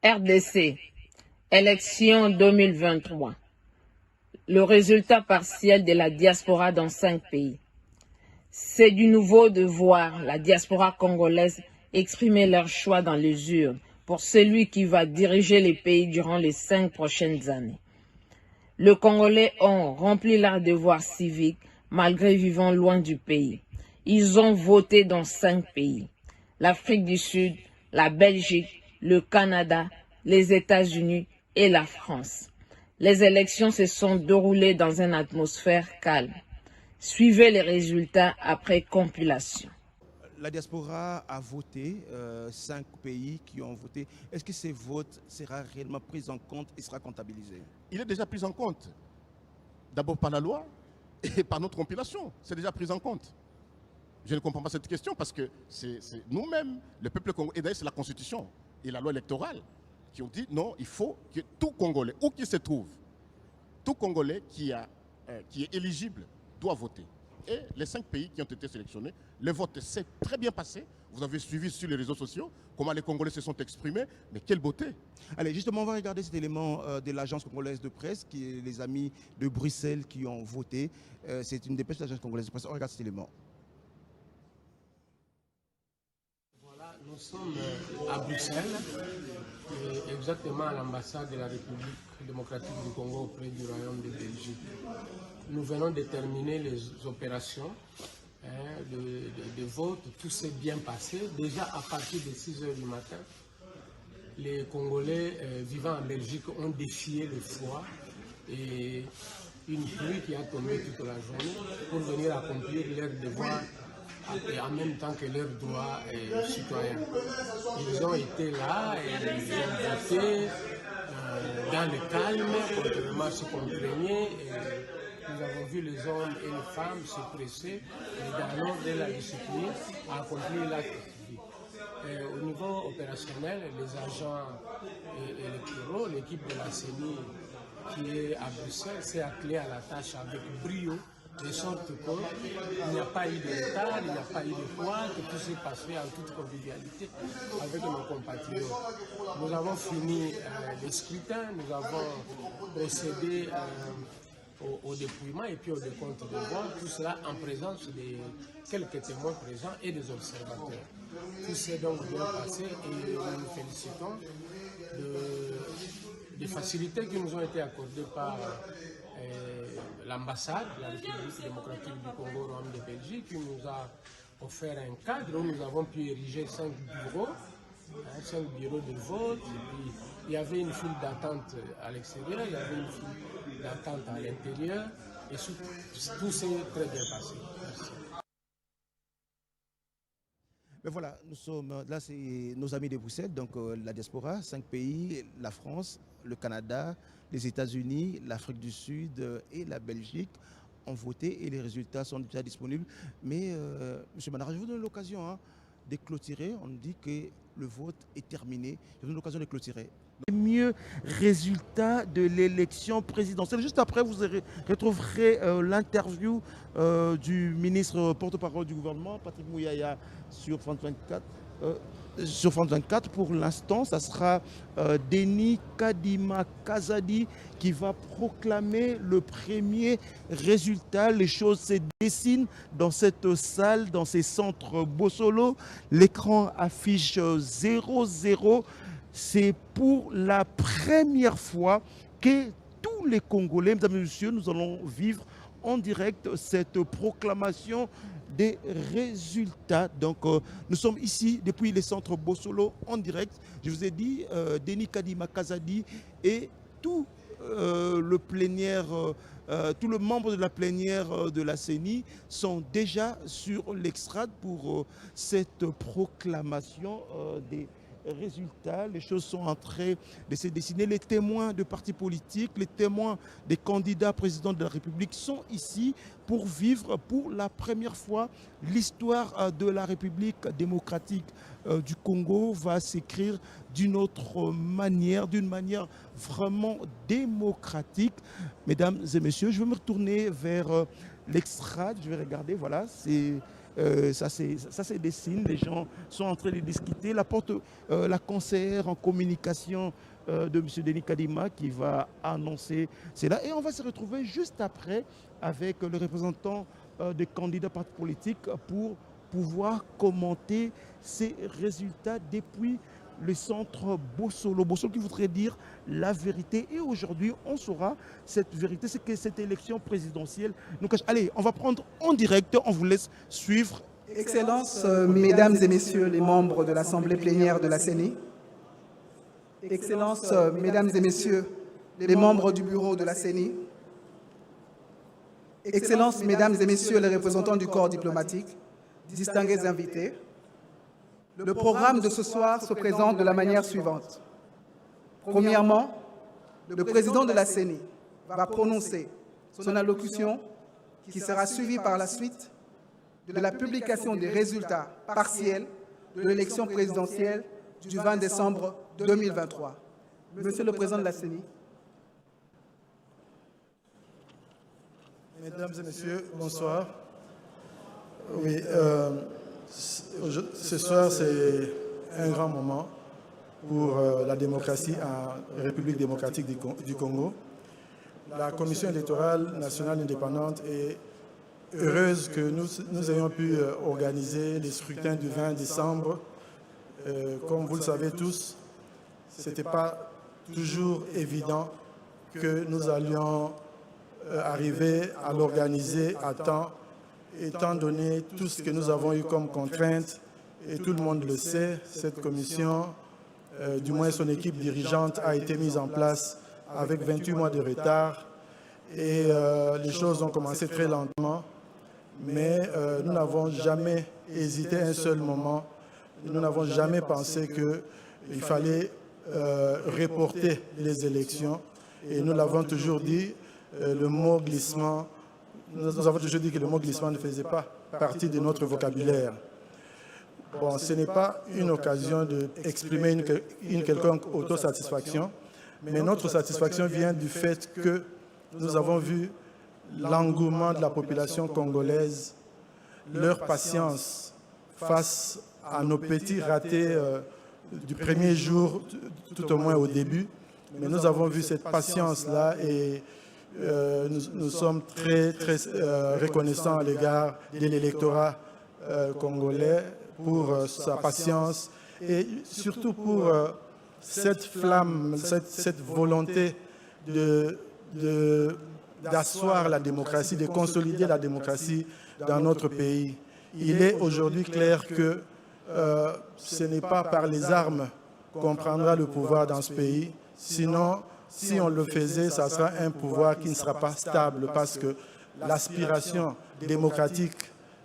RDC, élection 2023. Le résultat partiel de la diaspora dans 5 pays. C'est du nouveau de voir la diaspora congolaise exprimer leur choix dans les urnes pour celui qui va diriger les pays durant les 5 prochaines années. Les Congolais ont rempli leur devoir civique malgré vivant loin du pays. Ils ont voté dans 5 pays. L'Afrique du Sud, la Belgique, le Canada, les États-Unis et la France. Les élections se sont déroulées dans une atmosphère calme. Suivez les résultats après compilation. La diaspora a voté, 5 pays qui ont voté. Est-ce que ces votes seront réellement pris en compte et sera comptabilisé? Il est déjà pris en compte. D'abord par la loi et par notre compilation. C'est déjà pris en compte. Je ne comprends pas cette question parce que c'est nous-mêmes, le peuple congolais, et d'ailleurs c'est la Constitution et la loi électorale qui ont dit non, il faut que tout Congolais, où qu'il se trouve, tout Congolais qui est éligible doit voter. Et les 5 pays qui ont été sélectionnés, le vote s'est très bien passé. Vous avez suivi sur les réseaux sociaux comment les Congolais se sont exprimés. Mais quelle beauté! Allez, justement, on va regarder cet élément de l'agence congolaise de presse, qui est les amis de Bruxelles qui ont voté. C'est une dépêche de l'agence congolaise de presse. On regarde cet élément. Voilà, nous sommes à Bruxelles, exactement à l'ambassade de la République démocratique du Congo auprès du Royaume de Belgique. Nous venons de terminer les opérations de vote. Tout s'est bien passé. Déjà à partir de 6 h du matin, les Congolais vivant en Belgique ont défié le froid et une pluie qui a tombé toute la journée pour venir accomplir leur devoir et en même temps que leurs droits citoyens. Ils ont été là et ils ont voté dans le calme, contrairement à ce qu'on craignait. Nous avons vu les hommes et les femmes se presser dans l'ordre de la discipline à accomplir l'acte civique. Au niveau opérationnel, les agents électoraux, l'équipe de la CENI qui est à Bruxelles s'est attelée à la tâche avec brio, de sorte qu'il n'y a pas eu de retard, il n'y a pas eu de quoi, que tout s'est passé en toute convivialité avec nos compatriotes. Nous avons fini les scrutins, nous avons procédé au dépouillement et puis au décompte de voix, tout cela en présence de quelques témoins présents et des observateurs. Tout s'est donc bien passé et nous nous félicitons des facilités qui nous ont été accordées par l'ambassade de la République démocratique du Congo, Royaume de Belgique, qui nous a offert un cadre où nous avons pu ériger 5 bureaux, 5 bureaux de vote. Et puis, il y avait une file d'attente à l'extérieur, il y avait une file d'attente à l'intérieur, et tout s'est très bien passé. Merci. Mais voilà, nous sommes là, c'est nos amis de Bruxelles, donc la diaspora, 5 pays, la France, le Canada, les États-Unis, l'Afrique du Sud et la Belgique ont voté et les résultats sont déjà disponibles. Mais M. Manara, je vous donne l'occasion de clôturer. On dit que le vote est terminé. Je vous donne l'occasion de clôturer. Les mieux résultats de l'élection présidentielle. Juste après, vous retrouverez l'interview du ministre porte-parole du gouvernement, Patrick Mouyaya, sur France 24. Sur France 24, pour l'instant, ça sera Denis Kadima Kazadi qui va proclamer le premier résultat. Les choses se dessinent dans cette salle, dans ces centres Bossolo. L'écran affiche 0-0. C'est pour la première fois que tous les Congolais, mesdames et messieurs, nous allons vivre en direct cette proclamation des résultats. Donc, nous sommes ici depuis les centres Bossolo en direct. Je vous ai dit, Denis Kadima Kazadi et tout le plénière, tous les membres de la plénière de la CENI sont déjà sur l'extrade pour cette proclamation des résultats. Les choses sont en train de se dessiner. Les témoins de partis politiques, les témoins des candidats présidents de la République sont ici pour vivre pour la première fois l'histoire de la République démocratique du Congo va s'écrire d'une autre manière, d'une manière vraiment démocratique. Mesdames et messieurs, je vais me retourner vers l'extrade. Je vais regarder, voilà, c'est Ça se dessine, les gens sont en train de discuter. La conseillère en communication de M. Denis Kadima qui va annoncer cela. Et on va se retrouver juste après avec le représentant des candidats partis politiques pour pouvoir commenter ces résultats depuis le centre Bossolo. Bossolo qui voudrait dire la vérité. Et aujourd'hui, on saura cette vérité, c'est que cette élection présidentielle nous cache. Allez, on va prendre en direct, on vous laisse suivre. Excellences, Mesdames et Messieurs les membres de l'Assemblée plénière de la CENI, Excellences, Mesdames et Messieurs les membres du bureau de la CENI, Excellences, Mesdames et Messieurs les représentants du corps diplomatique, distingués invités, le programme de ce soir se présente de la manière suivante. Premièrement, le président de la CENI va prononcer son allocution qui sera suivie par la suite de la publication des résultats partiels de l'élection présidentielle du 20 décembre 2023. Monsieur le Président de la CENI. Mesdames et Messieurs, bonsoir. Oui, ce soir, c'est un grand moment pour la démocratie en République démocratique du Congo. La Commission électorale nationale indépendante est heureuse que nous ayons pu organiser les scrutins du 20 décembre. Comme vous le savez tous, ce n'était pas toujours évident que nous allions arriver à l'organiser à temps, étant donné tout ce que nous avons eu comme contraintes, et tout le monde le sait, cette commission, du moins son équipe dirigeante, a été mise en place avec 28 mois de retard, et les choses ont commencé très lentement, mais nous n'avons jamais hésité un seul moment, nous n'avons jamais pensé qu'il fallait reporter les élections, et nous l'avons toujours dit, le mot glissement, nous avons toujours dit que le mot glissement ne faisait pas partie de notre vocabulaire. Bon, ce n'est pas une occasion d'exprimer une quelconque autosatisfaction, mais notre satisfaction vient du fait que nous avons vu l'engouement de la population congolaise, leur patience face à nos petits ratés du premier jour, tout au moins au début. Mais nous avons vu cette patience-là et nous sommes très reconnaissants à l'égard de l'électorat congolais pour sa patience et surtout pour cette flamme, cette volonté d'asseoir la démocratie, de consolider la démocratie dans notre pays. Il est aujourd'hui clair que ce n'est pas par les armes qu'on prendra le pouvoir dans ce pays, sinon, si on le faisait, ça sera un pouvoir qui ne sera pas stable parce que l'aspiration démocratique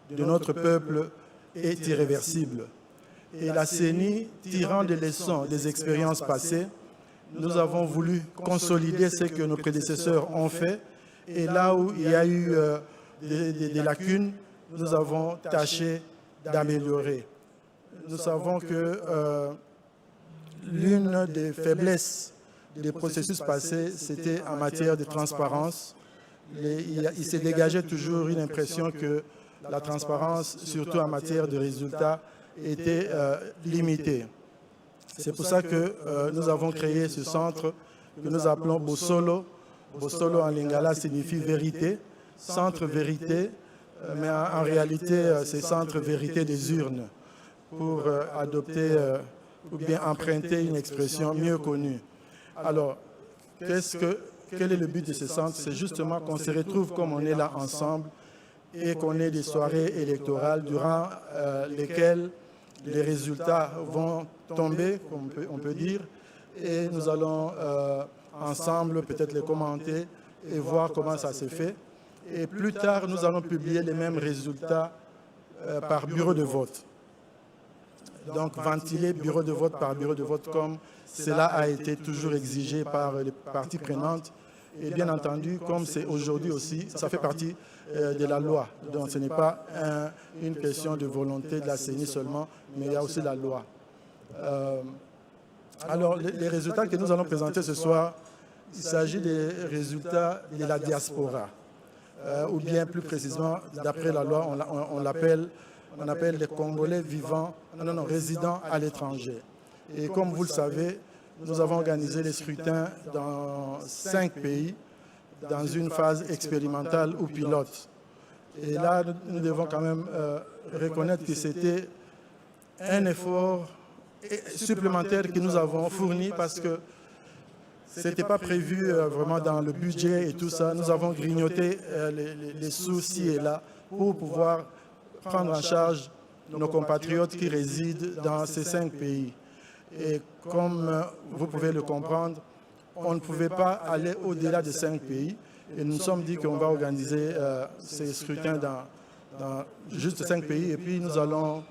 de notre peuple est irréversible. Et la CENI, tirant des leçons des expériences passées, nous avons voulu consolider ce que nos prédécesseurs ont fait. Et là où il y a eu des lacunes, nous avons tâché d'améliorer. Nous savons que l'une des faiblesses des processus passés, c'était en matière de transparence. Il s'est dégagé toujours une impression que la transparence, surtout en matière de résultats, était limitée. C'est pour ça que nous avons créé ce centre que nous appelons Bossolo. Bossolo en lingala signifie vérité, centre vérité, mais en réalité, c'est centre vérité des urnes, pour adopter ou bien emprunter une expression mieux connue. Alors, quel est le but de ce centre? C'est justement qu'on se retrouve comme on est là ensemble et qu'on ait des soirées électorales durant lesquelles les résultats vont tomber, on peut dire, et nous allons ensemble peut-être les commenter et voir comment ça s'est fait. Et plus tard, nous allons publier les mêmes résultats par bureau de vote. Donc, ventiler bureau de vote par bureau de vote comme cela a été toujours exigé par les parties prenantes. Et bien entendu, comme c'est aujourd'hui aussi, ça fait partie de la loi. Donc, ce n'est pas une question de volonté de la CENI seulement, mais il y a aussi la loi. Alors, les résultats que nous allons présenter ce soir, il s'agit des résultats de la diaspora, ou bien plus précisément, d'après la loi, on l'appelle on appelle les Congolais résidant à l'étranger. Et comme vous le savez, nous avons organisé les scrutins dans 5 pays, dans une phase expérimentale ou pilote. Et là, nous devons quand même reconnaître que c'était un effort supplémentaire que nous avons fourni parce que ce n'était pas prévu vraiment dans le budget et tout ça. Nous avons grignoté les sous ci et là pour pouvoir prendre en charge nos compatriotes qui résident dans ces 5 pays. Et comme vous pouvez le comprendre, on ne pouvait pas aller au-delà de 5 pays. Et nous nous sommes dit qu'on va organiser ces scrutins dans juste 5 pays. Et puis nous allons,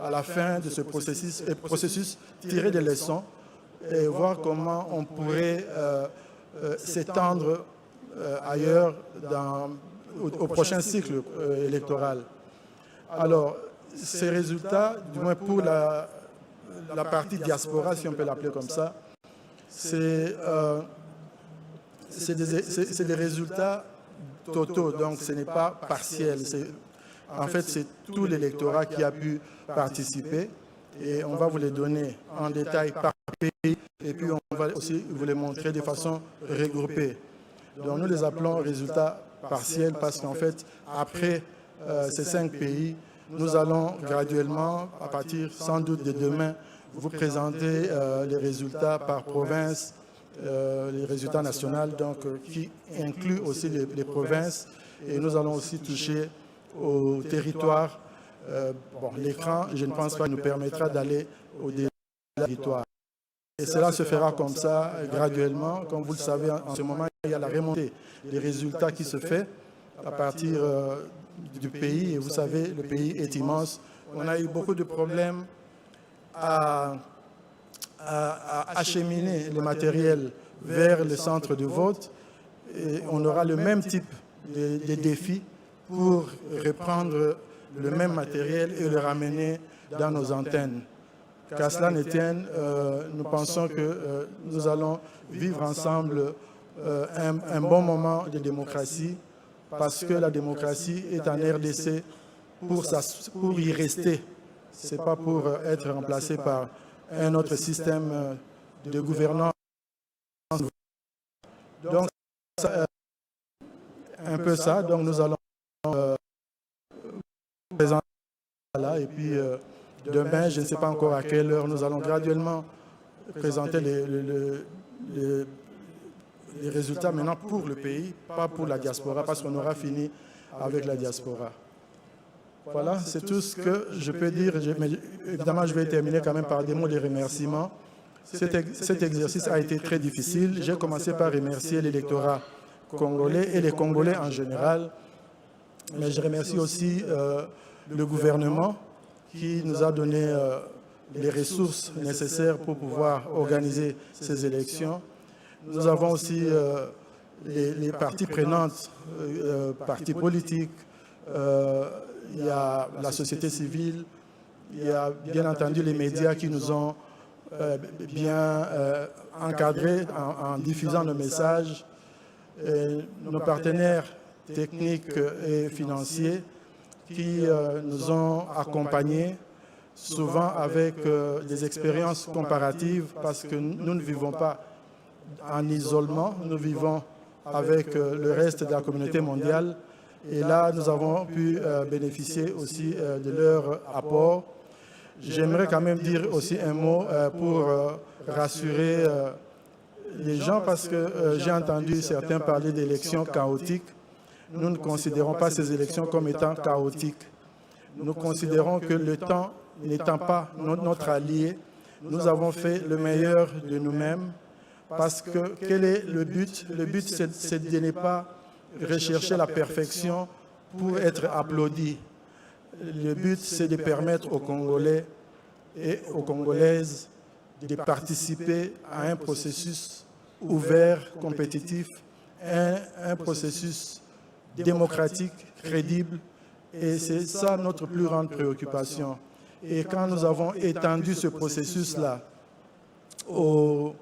à la fin de ce processus tirer des leçons et voir comment on pourrait s'étendre ailleurs au prochain cycle électoral. Alors, ces résultats, du moins pour la partie diaspora, si on peut l'appeler comme ça, c'est des résultats totaux, donc ce n'est pas partiel. En fait, c'est tout l'électorat qui a pu participer et on va vous les donner en détail par pays et puis on va aussi vous les montrer de façon regroupée. Donc nous les appelons résultats partiels parce qu'en fait, après ces 5 pays, nous allons graduellement, à partir sans doute de demain, vous présenter les résultats par province, les résultats nationaux, donc qui incluent aussi les provinces. Et nous allons aussi toucher au territoire. Bon, l'écran, je ne pense pas, nous permettra d'aller au-delà du territoire. Et cela se fera comme ça, graduellement. Comme vous le savez, en ce moment, il y a la remontée des résultats qui se fait à partir du pays. Et vous savez, le pays est immense. On a eu beaucoup de problèmes à acheminer le matériel vers le centre de vote. Et on aura le même type de défis pour reprendre le même matériel et le ramener dans nos antennes. Qu'à cela ne tienne, nous pensons que nous allons vivre ensemble un bon moment de démocratie parce que la démocratie est en RDC pour y rester. Ce n'est pas pour être remplacé par un autre système de gouvernance. Donc, c'est un peu ça. Donc, nous allons présenter là et puis demain, je ne sais pas encore à quelle heure, nous allons graduellement présenter les résultats maintenant pour le pays, pas pour la diaspora, parce qu'on aura fini avec la diaspora. Voilà, c'est tout ce que je peux dire. Mais évidemment, je vais terminer quand même par des mots de remerciement. Cet exercice a été très difficile. J'ai commencé par remercier l'électorat congolais et les Congolais en général. Mais je remercie aussi le gouvernement qui nous a donné les ressources nécessaires pour pouvoir organiser ces élections. Nous avons aussi les parties prenantes, partis politiques, il y a la société civile, il y a bien entendu les médias qui nous ont bien encadrés en diffusant nos messages, et nos partenaires techniques et financiers qui nous ont accompagnés, souvent avec des expériences comparatives, parce que nous ne vivons pas en isolement, nous vivons avec le reste de la communauté mondiale. Et là, nous avons pu bénéficier aussi de leur apport. J'aimerais quand même dire aussi un mot pour rassurer les gens, parce que j'ai entendu certains parler d'élections chaotiques. Nous ne considérons pas ces élections comme étant chaotiques. Nous considérons que le temps n'étant pas notre allié, nous avons fait le meilleur de nous-mêmes, parce que quel est le but? Le but, c'est de ne pas rechercher la perfection pour être applaudi. Le but, c'est de permettre aux Congolais et aux Congolaises de participer à un processus ouvert, compétitif, un processus démocratique, crédible, et c'est ça notre plus grande préoccupation. Et quand nous avons étendu ce processus-là au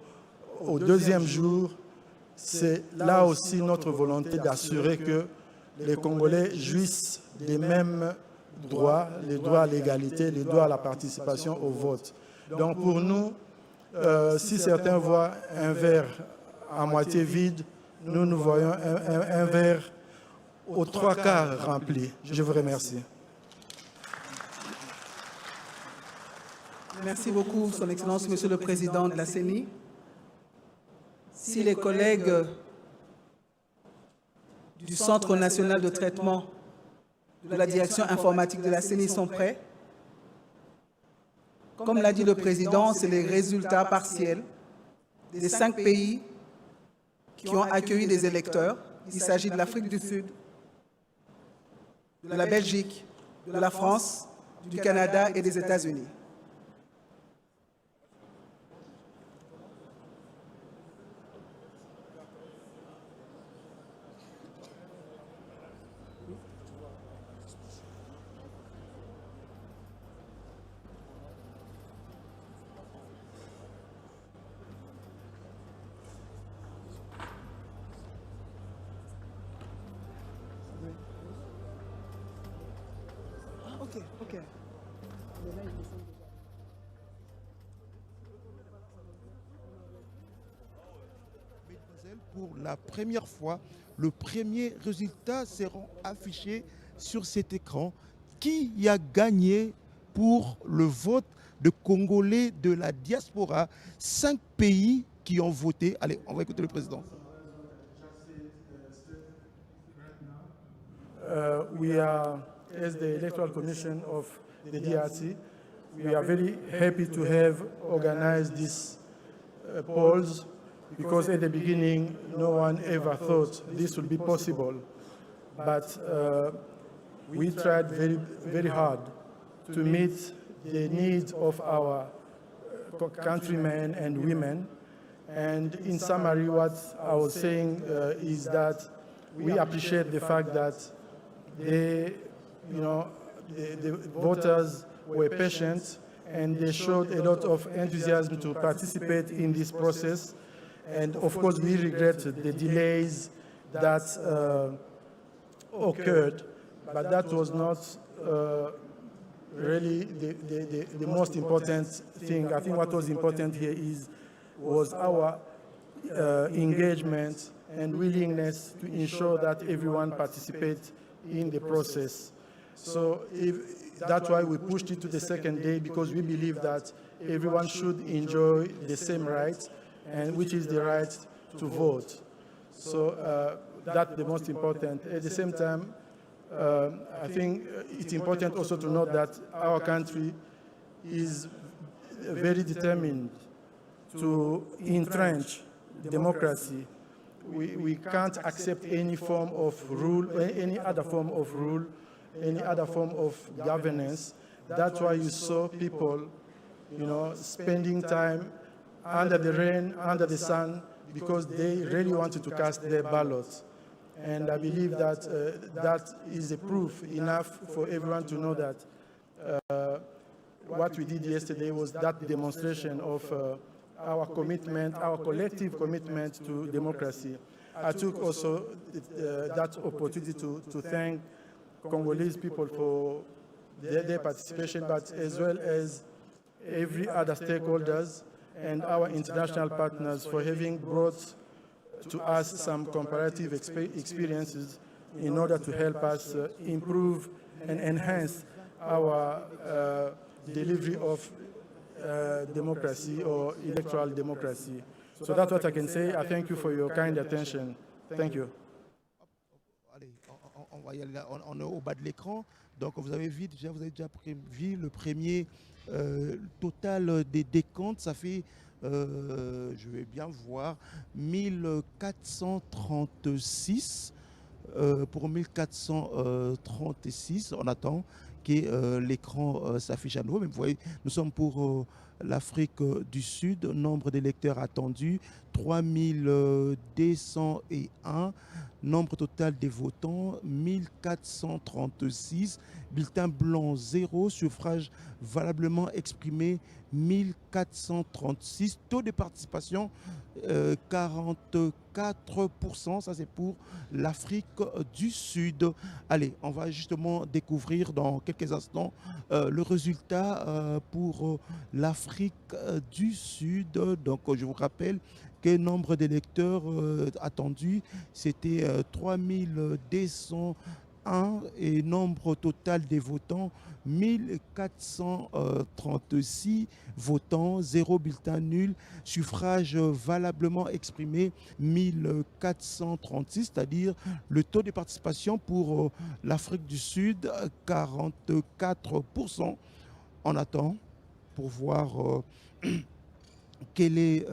deuxième jour, c'est là aussi notre volonté d'assurer que les Congolais jouissent des mêmes droits, les droits à l'égalité, les droits à la participation au vote. Donc pour nous, si certains voient un verre à moitié vide, nous voyons un verre aux 3/4 rempli. Je vous remercie. Merci beaucoup, Son Excellence, Monsieur le Président de la CENI. Si les collègues du Centre national de traitement de la direction informatique de la CENI sont prêts, comme l'a dit le Président, c'est les résultats partiels des 5 pays qui ont accueilli des électeurs. Il s'agit de l'Afrique du Sud, de la Belgique, de la France, du Canada et des États-Unis. Ok. Mesdemoiselles, pour la première fois, le premier résultat sera affiché sur cet écran. Qui y a gagné pour le vote de Congolais de la diaspora? 5 pays qui ont voté. Allez, on va écouter le président. We are, as the Electoral Commission of the DRC, we are very happy to have organized these polls because at the beginning no one ever thought this would be possible. But we tried very hard to meet the needs of our countrymen and women. And in summary, what I was saying is that we appreciate the fact that the voters were patient and they showed a lot of enthusiasm to participate in this process. And of course, we regret the delays that occurred, but that was not really the most important thing. I think what was important here was our engagement and willingness to ensure that everyone participates in the process. So that's why we pushed it to the second day, because we believe that everyone should enjoy the same rights, and which is the right to vote. So that's the most important. At the same time, I think it's important also to note that our country is very determined to entrench democracy. We can't accept any form of rule, any other form of rule, any other form of governance. That's why you saw people, spending time under the rain, under the sun, because they really wanted to cast their ballots. And I believe that that is a proof enough for everyone to know that what we did yesterday was that demonstration of our commitment, our collective commitment to democracy. I took also that opportunity to thank Congolese people for their participation, but as well as every other stakeholders and our international partners for having brought to us some comparative experiences in order to help us improve and enhance our delivery of democracy or electoral democracy. So that's what I can say. I thank you for your kind attention. Thank you. Allez, on va y aller là. On est au bas de l'écran. Donc vous avez vu déjà vu le premier total des décomptes. Ça fait, je vais bien voir, 1436 pour 1436. On attend que l'écran s'affiche à nouveau. Mais vous voyez, nous sommes pour l'Afrique du Sud, nombre d'électeurs attendus, 3201. Nombre total des votants, 1436. Bulletin blanc, 0. Suffrage valablement exprimé, 1436. Taux de participation, 44%. Ça, c'est pour l'Afrique du Sud. Allez, on va justement découvrir dans quelques instants le résultat pour l'Afrique du Sud. Donc, je vous rappelle que le nombre d'électeurs attendus, c'était 3201 et nombre total des votants, 1436 votants, 0 bulletin nul, suffrage valablement exprimé, 1436, c'est-à-dire le taux de participation pour l'Afrique du Sud, 44%. On attend pour voir quel est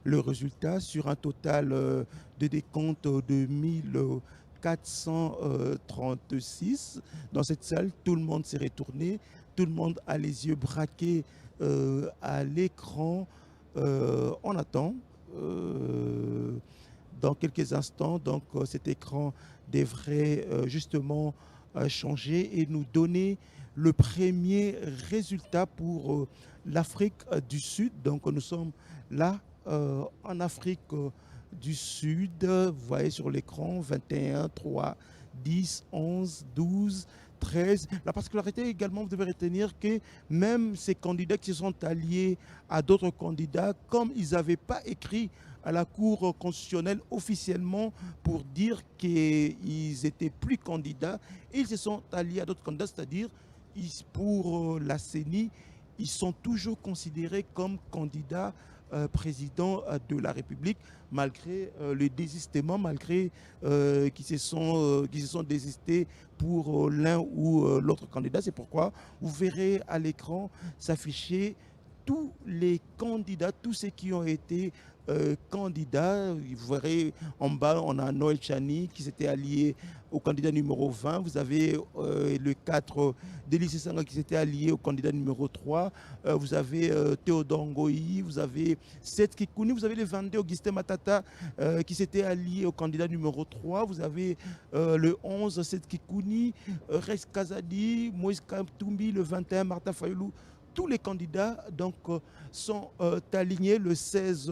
le résultat sur un total de décompte de 1436. Dans cette salle, tout le monde s'est retourné, tout le monde a les yeux braqués à l'écran. On attend. Dans quelques instants, donc cet écran devrait justement changer et nous donner le premier résultat pour l'Afrique du Sud. Donc nous sommes là en Afrique du Sud. Vous voyez sur l'écran 21, 3, 10, 11, 12, 13. La particularité également, vous devez retenir que même ces candidats qui se sont alliés à d'autres candidats, comme ils n'avaient pas écrit à la Cour constitutionnelle officiellement pour dire qu'ils n'étaient plus candidats, ils se sont alliés à d'autres candidats, c'est-à-dire pour la CENI, ils sont toujours considérés comme candidats président de la République, malgré le désistement, malgré qui se sont désistés pour l'un ou l'autre candidat. C'est pourquoi vous verrez à l'écran s'afficher tous les candidats, tous ceux qui ont été candidats. Vous verrez en bas, on a Noël Chani qui s'était allié au candidat numéro 20. Vous avez le 4, Délice Sanga qui s'était allié au candidat numéro 3. Vous avez Théodore Ngoï, vous avez Seth Kikouni, vous avez le 22, Augustin Matata qui s'était allié au candidat numéro 3. Vous avez le 11, Seth Kikouni, Rex Kazadi, Moïse Kamtoumbi, le 21, Martha Fayoulou. Tous les candidats donc, sont alignés. Le 16,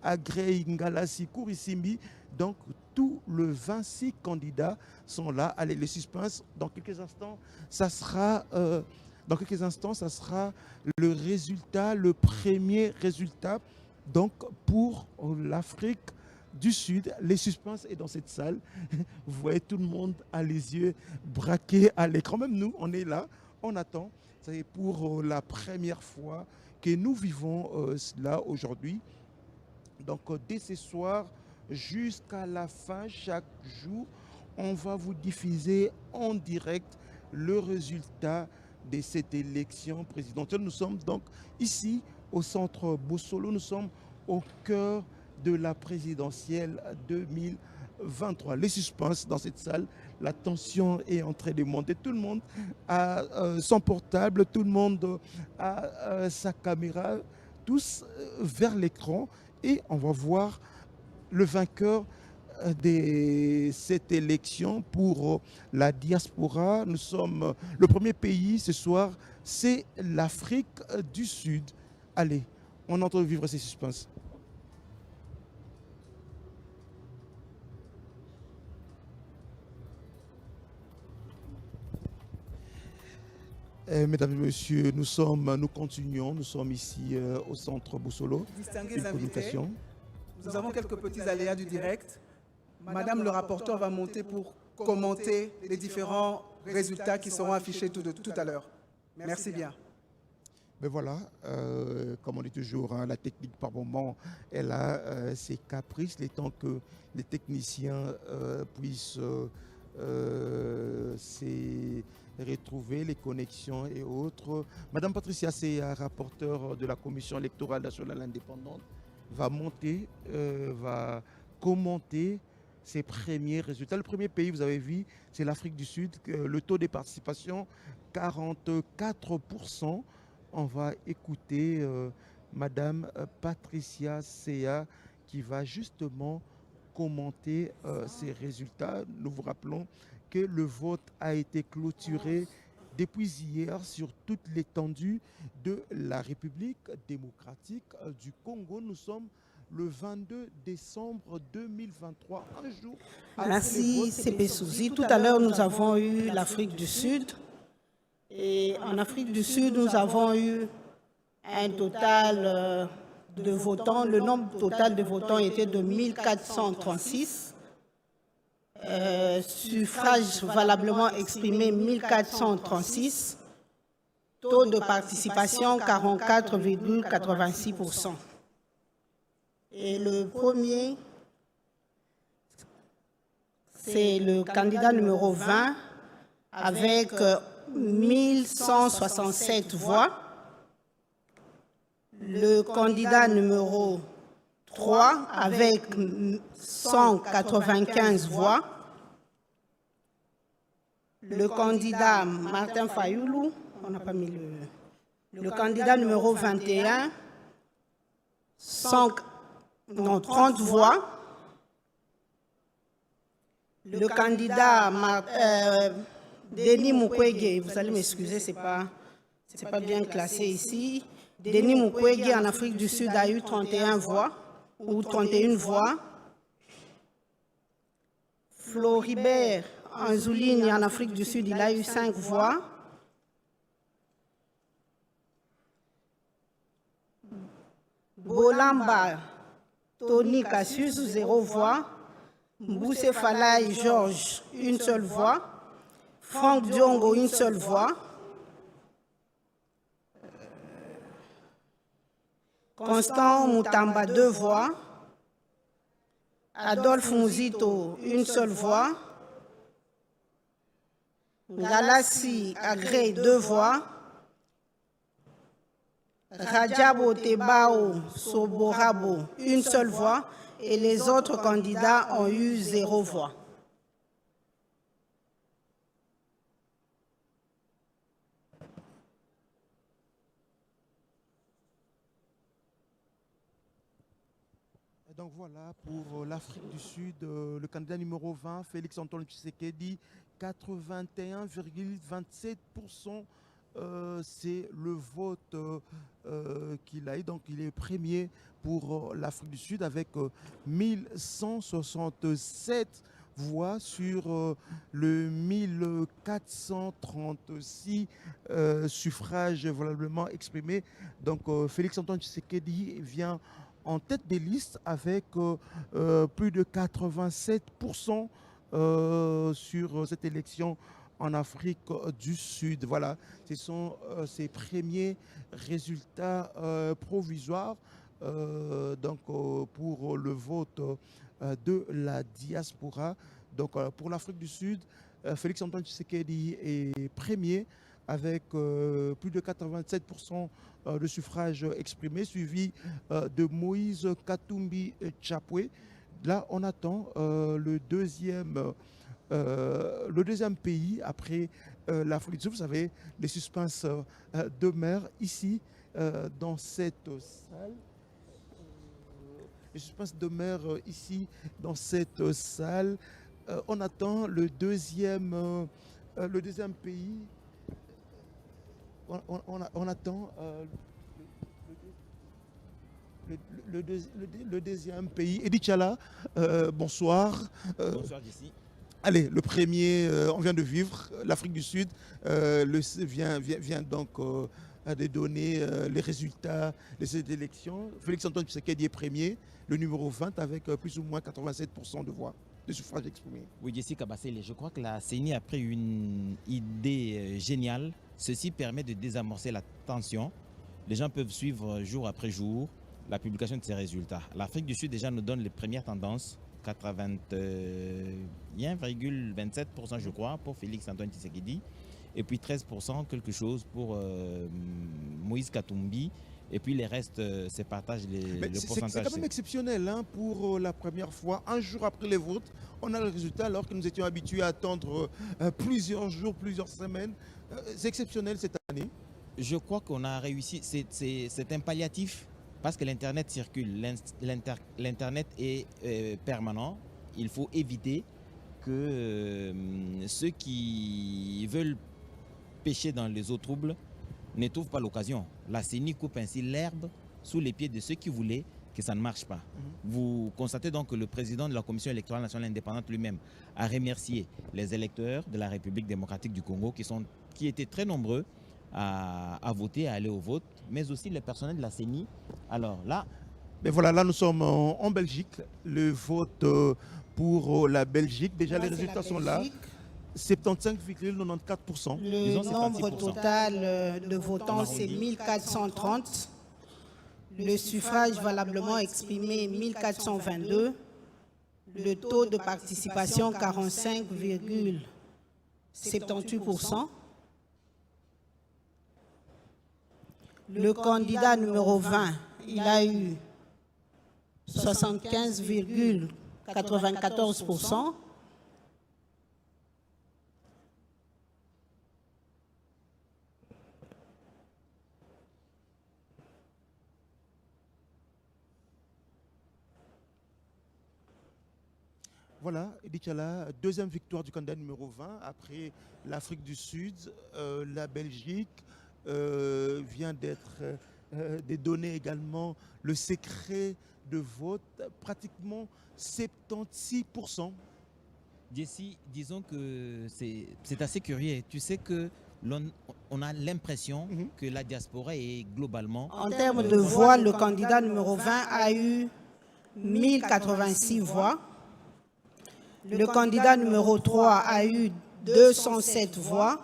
Agrey Ngalasi Kourisimbi. Donc, tous les 26 candidats sont là. Allez, le suspense, dans quelques instants, ça sera le résultat, le premier résultat donc, pour l'Afrique du Sud. Les suspens est dans cette salle. Vous voyez, tout le monde a les yeux braqués à l'écran. Même nous, on est là, on attend. C'est pour la première fois que nous vivons cela aujourd'hui. Donc, dès ce soir jusqu'à la fin, chaque jour, on va vous diffuser en direct le résultat de cette élection présidentielle. Nous sommes donc ici au centre Bossolo, nous sommes au cœur de la présidentielle 2023. Les suspens dans cette salle, la tension est en train de monter. Tout le monde a son portable, tout le monde a sa caméra, tous vers l'écran. Et on va voir le vainqueur de cette élection pour la diaspora. Nous sommes le premier pays ce soir, c'est l'Afrique du Sud. Allez, on entend vivre ces suspens. Mesdames et messieurs, nous continuons, nous sommes ici au centre Bossolo. Distingués invités, nous avons quelques petits aléas du direct. Madame le rapporteur va monter pour commenter les différents résultats qui seront affichés tout à l'heure. Merci bien. Mais voilà, comme on dit toujours, hein, la technique par moment, elle a ses caprices, le temps que les techniciens puissent retrouver les connexions et autres. Madame Patricia, c'est rapporteur de la Commission électorale nationale indépendante, va monter, va commenter ces premiers résultats. Le premier pays, vous avez vu, c'est l'Afrique du Sud. Le taux de participation, 44%. on va écouter Madame Patricia Sea qui va justement commenter ces résultats. Nous vous rappelons que le vote a été clôturé depuis hier sur toute l'étendue de la République démocratique du Congo. Nous sommes le 22 décembre 2023, un jour. Merci CP Souzy. Tout à l'heure, nous avons eu l'Afrique du Sud. Et en Afrique du Sud, nous avons eu un total de votants. Le nombre total de votants était de 1436. Suffrages valablement exprimés 1436. Taux de participation 44,86%. Et le premier, c'est le candidat numéro 20 avec 1167 voix. Le candidat numéro 3 avec 195 voix. Le candidat Martin Fayoulou, on n'a pas mis le candidat numéro 21, 30 voix. Le candidat Denis Mukwege, vous allez m'excuser, c'est pas bien classé ici. Denis Mukwege en Afrique du Sud a eu 31 voix ou 31 voix. Floribert Anzouligne en Afrique du Sud, il a eu 5 voix. Bolamba Tony Cassius, 0 voix. Mbousse Falaï Georges, 1 seule voix. Franck Diongo, 1 seule voix. Constant Moutamba, 2 voix. Adolphe Mouzito, 1 seule voix. Galassi Agré, 2 voix. Rajabo Tebao Soborabo, 1 seule voix. Et les autres candidats ont eu 0 voix. Donc voilà, pour l'Afrique du Sud, le candidat numéro 20, Félix Antoine Tshisekedi, 81,27%. C'est le vote qu'il a eu. Donc il est premier pour l'Afrique du Sud avec 1167 voix sur le 1436 suffrages valablement exprimés. Donc Félix Antoine Tshisekedi vient en tête des listes avec plus de 87% sur cette élection en Afrique du Sud. Voilà, ce sont ces premiers résultats provisoires pour le vote de la diaspora. Donc pour l'Afrique du Sud, Félix Antoine Tshisekedi est premier avec plus de 87% de suffrages exprimés, suivi de Moïse Katumbi Chapwe. Là, on attend le deuxième pays après l'Afrique du Sud. Vous savez, les suspens demeurent ici dans cette salle. Les suspens demeurent ici dans cette salle. On attend le deuxième pays. On attend le deuxième pays. Edith Chala, bonsoir. Bonsoir d'ici. Allez, le premier, on vient de vivre, l'Afrique du Sud vient donc de donner les résultats de cette élection. Félix Antoine Tshisekedi est premier, le numéro 20 avec plus ou moins 87% de voix, de suffrages exprimés. Oui, Jessica Bassele, je crois que la CENI a pris une idée géniale. Ceci permet de désamorcer la tension. Les gens peuvent suivre jour après jour la publication de ces résultats. L'Afrique du Sud déjà nous donne les premières tendances. 81,27% je crois pour Félix Antoine Tshisekedi et puis 13% quelque chose pour Moïse Katumbi et puis les restes se partagent le pourcentage. C'est quand même exceptionnel hein, pour la première fois, un jour après les votes, on a le résultat alors que nous étions habitués à attendre plusieurs jours, plusieurs semaines. C'est exceptionnel cette année. Je crois qu'on a réussi. C'est un palliatif parce que l'Internet circule. L'Internet est permanent. Il faut éviter que ceux qui veulent pêcher dans les eaux troubles ne trouvent pas l'occasion. La CENI coupe ainsi l'herbe sous les pieds de ceux qui voulaient que ça ne marche pas. Vous constatez donc que le président de la Commission électorale nationale indépendante lui-même a remercié les électeurs de la République démocratique du Congo qui étaient très nombreux à voter, à aller au vote, mais aussi le personnel de la CENI. Alors là... Mais voilà, là nous sommes en Belgique. Le vote pour la Belgique, déjà les résultats sont là. 75,94%. Le nombre total de votants, c'est 1430. Le suffrage valablement exprimé, 1422. Le taux de participation, 45,78%. Le candidat numéro 20, il a eu 75,94%. Voilà, Edi Tchala, deuxième victoire du candidat numéro 20 après l'Afrique du Sud, la Belgique vient d'être donné également le secret de vote, pratiquement 76%. Jessie, disons que c'est assez curieux. Tu sais que on a l'impression que la diaspora est globalement... En termes de voix, le candidat numéro 20 a eu 1086 voix. Le candidat numéro 3 a eu 207 voix.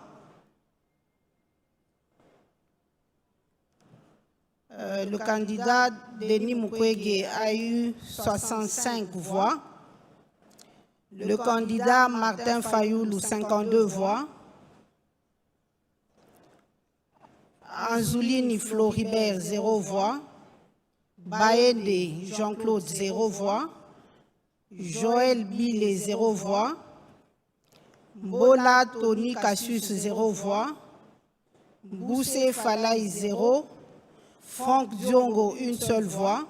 Le candidat Denis Mukwege a eu 65 voix. Le candidat Martin Fayoulou, 52 voix. Anzoulini Floribert, 0 voix. Baende Jean-Claude, 0 voix. Joël Bilé, 0 voix. Mbola Tony Cassius, 0 voix. Boussé Falaï, 0. Franck Diongo, 1 seule voix.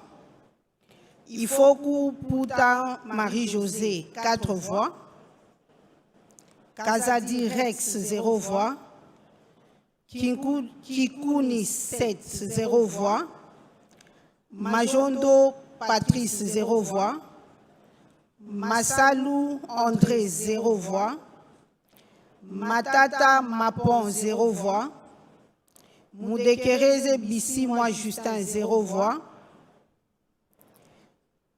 Ifoku Pouta Marie-Josée, 4 voix. Kazadi Rex, 0 voix. Kikouni 7, 0 voix. Majondo Patrice, 0 voix. Massalou André, 0 voix. Matata Mapon, 0 voix. Moudekereze Bissimois Justin, 0 voix.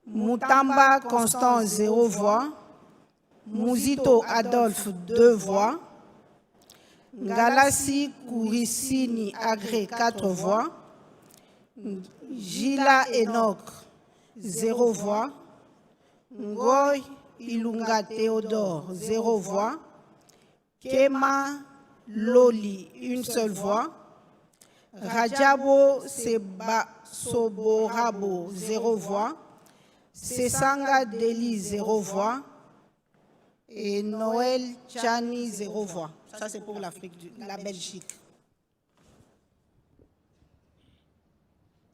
Moutamba Constant, 0 voix. Mouzito Adolphe, 2 voix. Ngalassi Kourissini Agré, 4 voix. Gila Enoch, 0 voix. Ngoy Ilunga Théodore, 0 voix. Kema Loli, 1 seule voix. Rajabo Seba Soborabo, 0 voix. Sesanga Deli, 0 voix. Et Noël Chani, 0 voix. Ça, c'est pour la Belgique.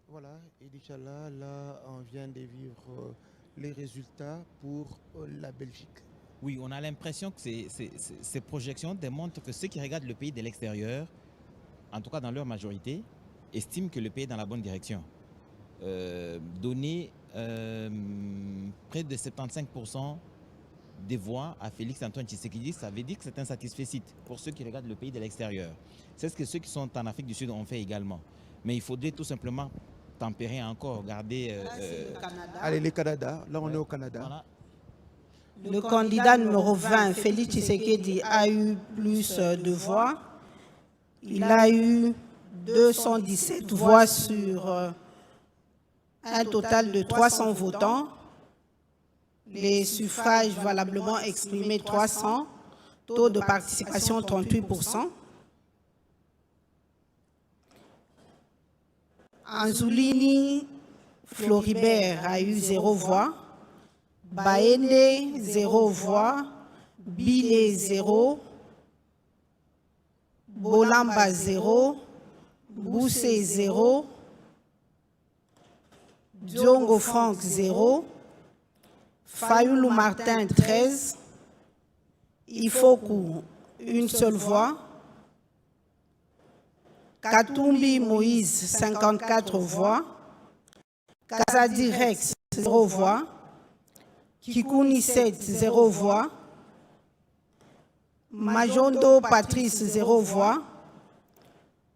Voilà, et Inch'Allah, là, on vient de vivre les résultats pour la Belgique. Oui, on a l'impression que ces projections démontrent que ceux qui regardent le pays de l'extérieur, en tout cas dans leur majorité, estiment que le pays est dans la bonne direction. Donner près de 75% des voix à Félix Antoine Tshisekedi, ça veut dire que c'est un satisfecit pour ceux qui regardent le pays de l'extérieur. C'est ce que ceux qui sont en Afrique du Sud ont fait également. Mais il faudrait tout simplement tempérer encore, garder... Allez, le Canada, là on est au Canada. Voilà. Le candidat numéro 20, Félix Tshisekedi, a eu plus de voix. Il a eu 217 voix sur un total de 300 votants. Les suffrages valablement exprimés 300, taux de participation 38%. Anzoulini Floribert a eu 0 voix. Baende 0 voix. Bilé 0. Bolamba 0. Boussé 0. Diongo Franck 0. Fayoulou Martin 13. Ifoku, une seule voix. Katumbi Moïse, 54 voix. Kazadi Rex, 0 voix. Kikouni 7, 0 voix. Majondo Patrice, 0 voix.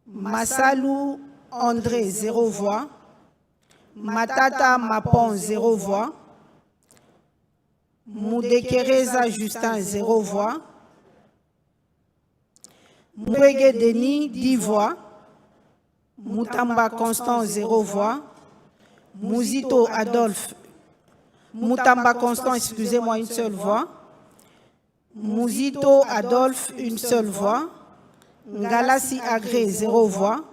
Massalou André, 0 voix. Matata Mapon, 0 voix. Moudekereza Justin, 0 voix. Mouege Denis, 10 voix. Moutamba Constant, 0 voix. Mouzito Adolphe, Moutamba Constant, excusez-moi, une seule voix. Mouzito Adolphe, une seule voix. Ngalassi Agré, 0 voix.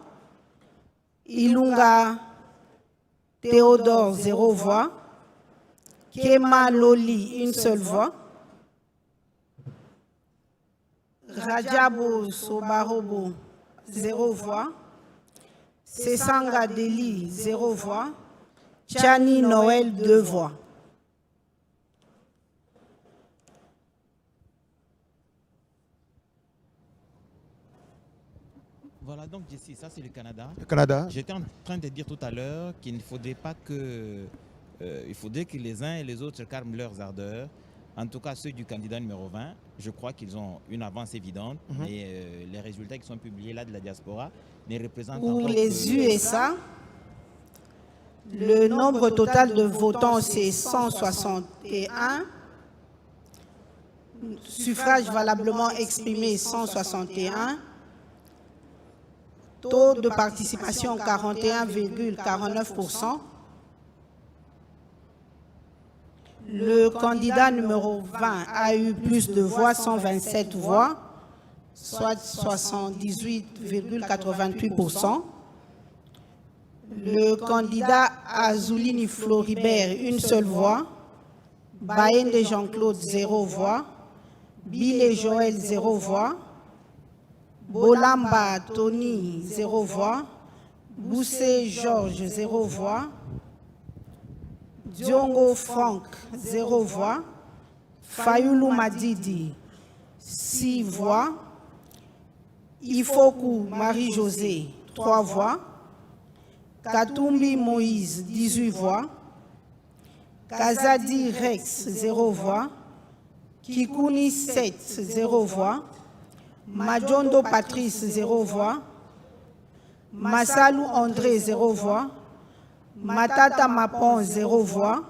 Ilunga Théodore, 0 voix. Kema Loli, une seule voix. Rajabo Sobarobo, 0 voix. Sessanga Deli, 0 voix. Chani Noël, 2 voix. Voilà, donc Jessie, ça c'est le Canada. Le Canada. J'étais en train de dire tout à l'heure qu'il ne faudrait pas que... il faudrait que les uns et les autres calment leurs ardeurs. En tout cas, ceux du candidat numéro 20, je crois qu'ils ont une avance évidente. Et les résultats qui sont publiés là de la diaspora ne représentent Pour encore les que... USA, le nombre total de votants, c'est 161. Suffrage valablement exprimé, 161. Taux de participation, 41,49%. Le candidat numéro 20 a eu plus de voix, 127 voix, soit 78,88%. Le candidat Azoulini Floribert, une seule voix. Baende Jean-Claude, 0 voix. Bile Joël, 0 voix. Bolamba Tony, 0 voix. Boussé Georges, 0 voix. Diongo Franck, 0 voix. Fayoulou Madidi, 6 voix. Ifoku Marie-Josée, 3 voix. Katumbi Moïse, 18 voix. Kazadi Rex, 0 voix. Kikouni 7, 0 voix. Majondo Patrice, 0 voix. Massalou André, 0 voix. Matata Mapon, 0 voix.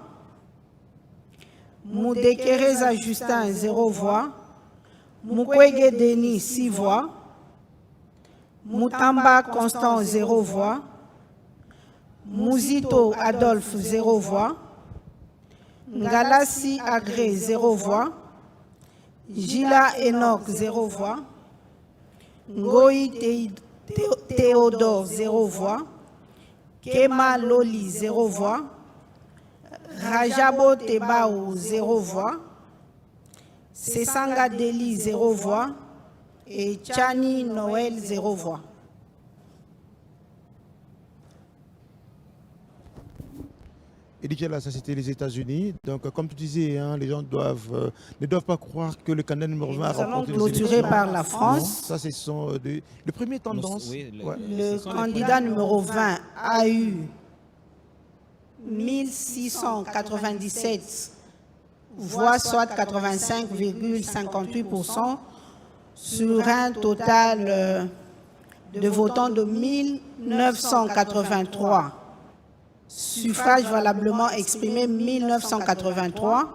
Moudekereza Justin, 0 voix. Mukwege Denis, 6 voix. Moutamba Constant, 0 voix. Mouzito Adolphe, 0 voix. Ngalassi Agré, 0 voix. Gila Enoch, 0 voix. Ngoï Théodore, 0 voix. Kema Loli, 0 voix. Rajabo Tebao, 0 voix. Sessanga Deli, 0 voix. Et Chani Noël, 0 voix. Et là, ça c'était les États-Unis. Donc, comme tu disais, hein, les gens ne doivent pas croire que le candidat numéro 20 a remporté les élections. Clôturé par la France. Non, ça, c'est le premier tendance. Oui, Le candidat numéro 20 a eu 1697 voix, soit 85,58%, sur un total de votants de 1983. Suffrage valablement exprimé, 1983.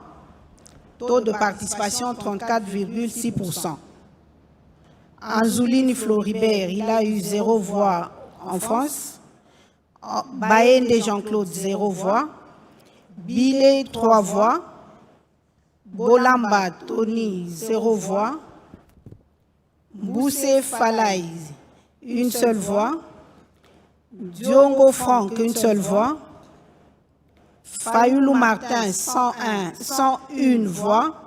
Taux de participation, 34,6%. Anzoulini Floribert, il a eu 0 voix en France. Baende Jean-Claude, 0 voix. Bile, 3 voix. Bolamba Tony, 0 voix. Boussé Falaï, une seule voix. Diongo Franck, une seule voix. Fayoulou Martin, 101 voix.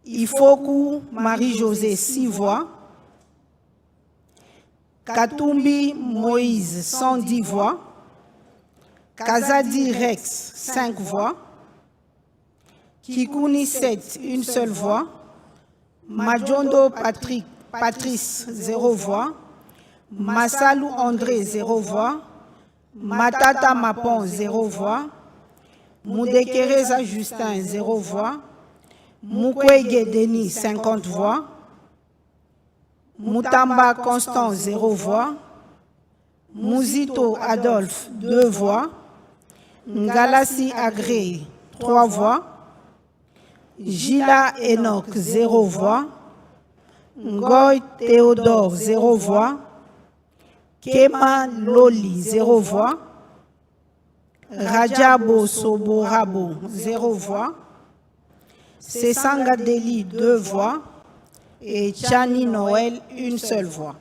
Ifoku Marie-Josée, 6 voix. Katumbi Moïse, 110 voix. Kazadi Rex, 5 voix. Kikouni 7, une seule voix. Majondo Patrice, 0 voix. Massalou André, 0 voix. Matata Mapon, 0 voix. Moudekereza Justin, 0 voix. Mukwege Denis, 50 voix. Moutamba Constant, 0 voix. Mouzito Adolphe, 2 voix. Ngalassi Agré, 3 voix. Gila Enoch, 0 voix. Ngoy Théodore, 0 voix. Kema Loli, 0 voix. Rajabo Soborabo, 0 voix. Sessanga Deli, 2 voix. Et Chani Noël, une seule voix.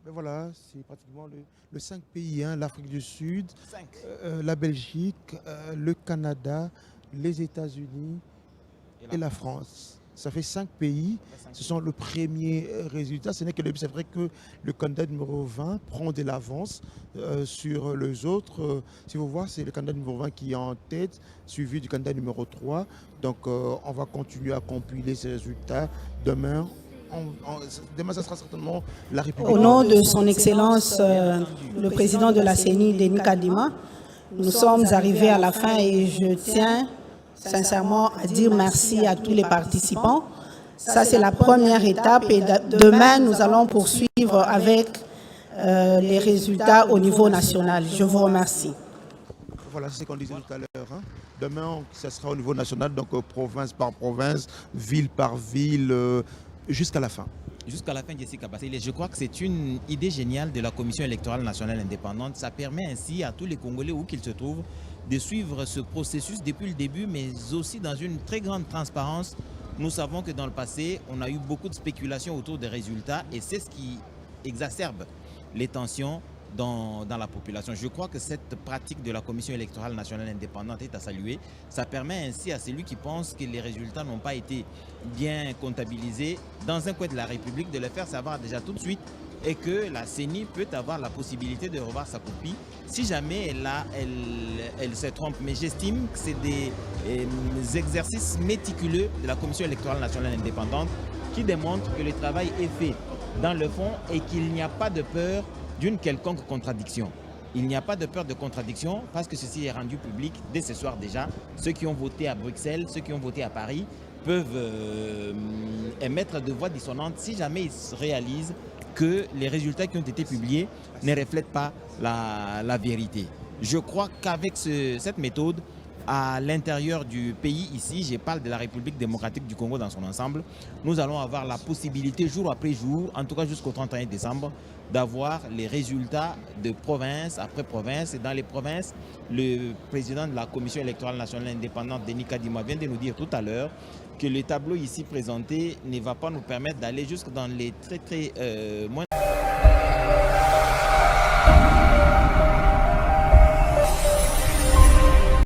Ben voilà, c'est pratiquement le 5 pays, hein, l'Afrique du Sud, la Belgique, le Canada, les États-Unis et la France. Ça fait 5 pays. Ce sont le premier résultat. Ce n'est que le début. C'est vrai que le candidat numéro 20 prend de l'avance sur les autres. Si vous voyez, c'est le candidat numéro 20 qui est en tête, suivi du candidat numéro 3. Donc, on va continuer à compiler ces résultats. Demain, demain, ça sera certainement la République. Au nom de son Excellence, le président de la CENI, Denis Kadima, nous sommes arrivés à la fin et je tiens sincèrement à dire merci à tous les participants. Ça, c'est la première étape et demain, nous allons poursuivre avec les résultats au niveau national. Je vous remercie. Voilà, c'est ce qu'on disait tout à l'heure. Hein. Demain, ça sera au niveau national, donc province par province, ville par ville, jusqu'à la fin. Jusqu'à la fin, Jessica Bassile, je crois que c'est une idée géniale de la Commission électorale nationale indépendante. Ça permet ainsi à tous les Congolais, où qu'ils se trouvent, de suivre ce processus depuis le début, mais aussi dans une très grande transparence. Nous savons que dans le passé, on a eu beaucoup de spéculations autour des résultats et c'est ce qui exacerbe les tensions dans la population. Je crois que cette pratique de la Commission électorale nationale indépendante est à saluer. Ça permet ainsi à celui qui pense que les résultats n'ont pas été bien comptabilisés dans un coin de la République de le faire savoir déjà tout de suite et que la CENI peut avoir la possibilité de revoir sa copie si jamais elle se trompe. Mais j'estime que c'est des exercices méticuleux de la Commission électorale nationale indépendante qui démontrent que le travail est fait dans le fond et qu'il n'y a pas de peur d'une quelconque contradiction. Il n'y a pas de peur de contradiction parce que ceci est rendu public dès ce soir déjà. Ceux qui ont voté à Bruxelles, ceux qui ont voté à Paris peuvent émettre de voix dissonantes si jamais ils réalisent que les résultats qui ont été publiés ne reflètent pas la vérité. Je crois qu'avec cette méthode, à l'intérieur du pays, ici, je parle de la République démocratique du Congo dans son ensemble, nous allons avoir la possibilité jour après jour, en tout cas jusqu'au 31 décembre, d'avoir les résultats de province après province. Et dans les provinces, le président de la Commission électorale nationale indépendante, Denis Kadima, vient de nous dire tout à l'heure que le tableau ici présenté ne va pas nous permettre d'aller jusque dans les très moins...